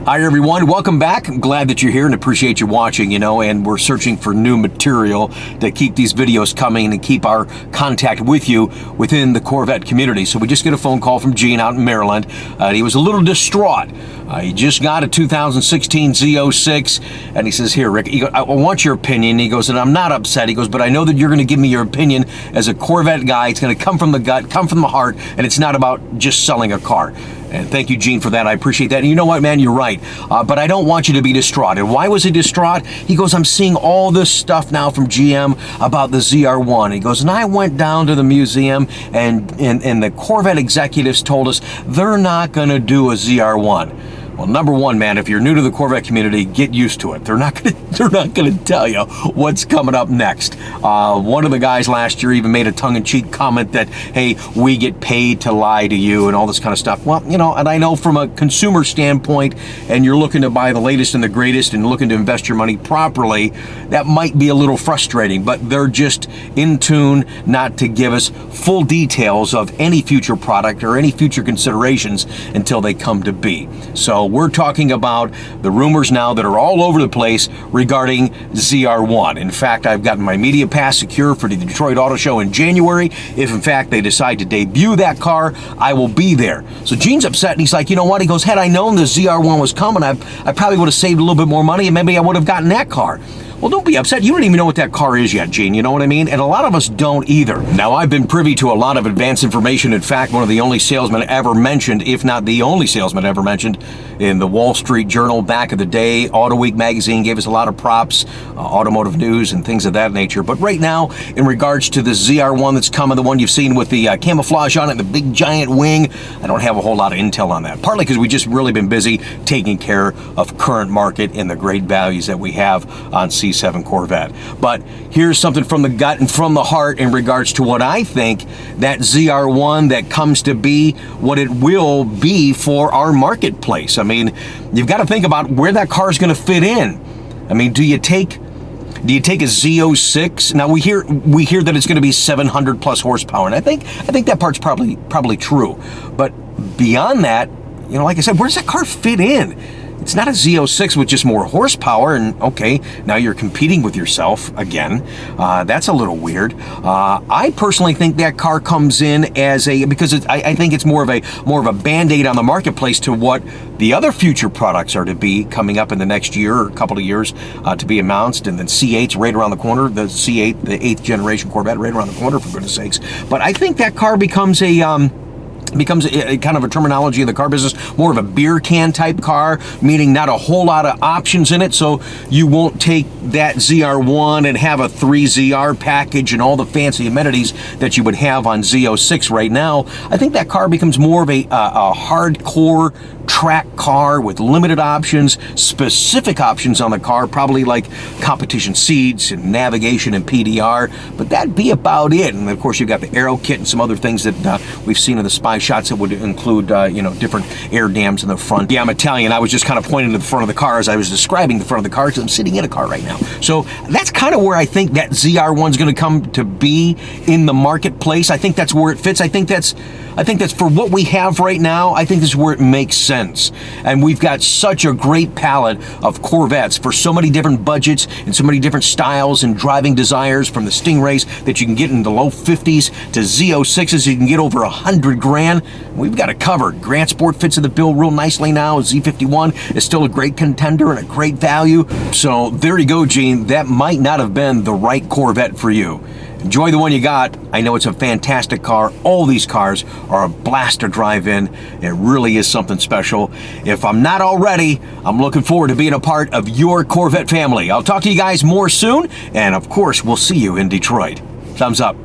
Hi everyone, welcome back. I'm glad that you're here and appreciate you watching, and we're searching for new material to keep these videos coming and keep our contact with you within the Corvette community. So we just get a phone call from Gene out in Maryland. He was a little distraught. He just got a 2016 Z06 and he says, here Rick, I want your opinion. He goes, and I'm not upset. He goes, but I know that you're going to give me your opinion as a Corvette guy. It's going to come from the gut, come from the heart, and it's not about just selling a car. And thank you, Gene, for that. I appreciate that. And you know what, man? You're right. But I don't want you to be distraught. And why was he distraught? He goes, I'm seeing all this stuff now from GM about the ZR1. He goes, and I went down to the museum, and the Corvette executives told us they're not going to do a ZR1. Well, number one, man, if you're new to the Corvette community, get used to it. They're not gonna tell you what's coming up next. One of the guys last year even made a tongue-in-cheek comment that, hey, we get paid to lie to you and all this kind of stuff. Well, and I know from a consumer standpoint, and you're looking to buy the latest and the greatest and looking to invest your money properly, that might be a little frustrating, but they're just in tune not to give us full details of any future product or any future considerations until they come to be. So we're talking about the rumors now that are all over the place regarding ZR1. In fact, I've gotten my media pass secure for the Detroit Auto Show in January. If in fact they decide to debut that car, I will be there. So Gene's upset and he's like, you know what? He goes, had I known the ZR1 was coming, I probably would have saved a little bit more money and maybe I would have gotten that car. Well, don't be upset. You don't even know what that car is yet, Gene. You know what I mean? And a lot of us don't either. Now, I've been privy to a lot of advanced information. In fact, one of the only salesmen ever mentioned, if not the only salesman ever mentioned, in the Wall Street Journal back in the day. Auto Week magazine gave us a lot of props, automotive news and things of that nature. But right now, in regards to the ZR1 that's coming, the one you've seen with the camouflage on it, the big giant wing, I don't have a whole lot of intel on that. Partly because we've just really been busy taking care of current market and the great values that we have on C7 Corvette. But here's something from the gut and from the heart in regards to what I think that ZR1 that comes to be, what it will be for our marketplace. I mean, you've got to think about where that car is going to fit in. I mean, do you take a Z06? Now we hear that it's going to be 700 plus horsepower, and I think that part's probably true. But beyond that, like I said, where does that car fit in? It's not a Z06 with just more horsepower, and okay, now you're competing with yourself again. That's a little weird. I personally think that car comes in as because I think it's more of a band-aid on the marketplace to what the other future products are to be coming up in the next year or a couple of years to be announced, and then C8's right around the corner, the C8, the 8th generation Corvette, right around the corner, for goodness sakes. But I think that car becomes a kind of a terminology in the car business, more of a beer can type car, meaning not a whole lot of options in it, so you won't take that ZR1 and have a 3ZR package and all the fancy amenities that you would have on Z06 right now. I think that car becomes more of a hardcore track car with limited options, specific options on the car, probably like competition seats and navigation and PDR, but that'd be about it. And of course you've got the aero kit and some other things that we've seen in the spy shots that would include different air dams in the front. Yeah, I'm Italian. I was just kind of pointing to the front of the car as I was describing the front of the car because I'm sitting in a car right now. So that's kind of where I think that ZR1's going to come to be in the marketplace. I think that's where it fits. I think that's for what we have right now. I think this is where it makes sense. And we've got such a great palette of Corvettes for so many different budgets and so many different styles and driving desires, from the Stingrays that you can get in the low 50s to Z06s you can get over 100 grand. We've got it covered. Grand Sport fits in the bill real nicely now. Z51 is still a great contender and a great value. So there you go, Gene. That might not have been the right Corvette for you. Enjoy the one you got. I know it's a fantastic car. All these cars are a blast to drive in. It really is something special. If I'm not already, I'm looking forward to being a part of your Corvette family. I'll talk to you guys more soon, and of course, we'll see you in Detroit. Thumbs up.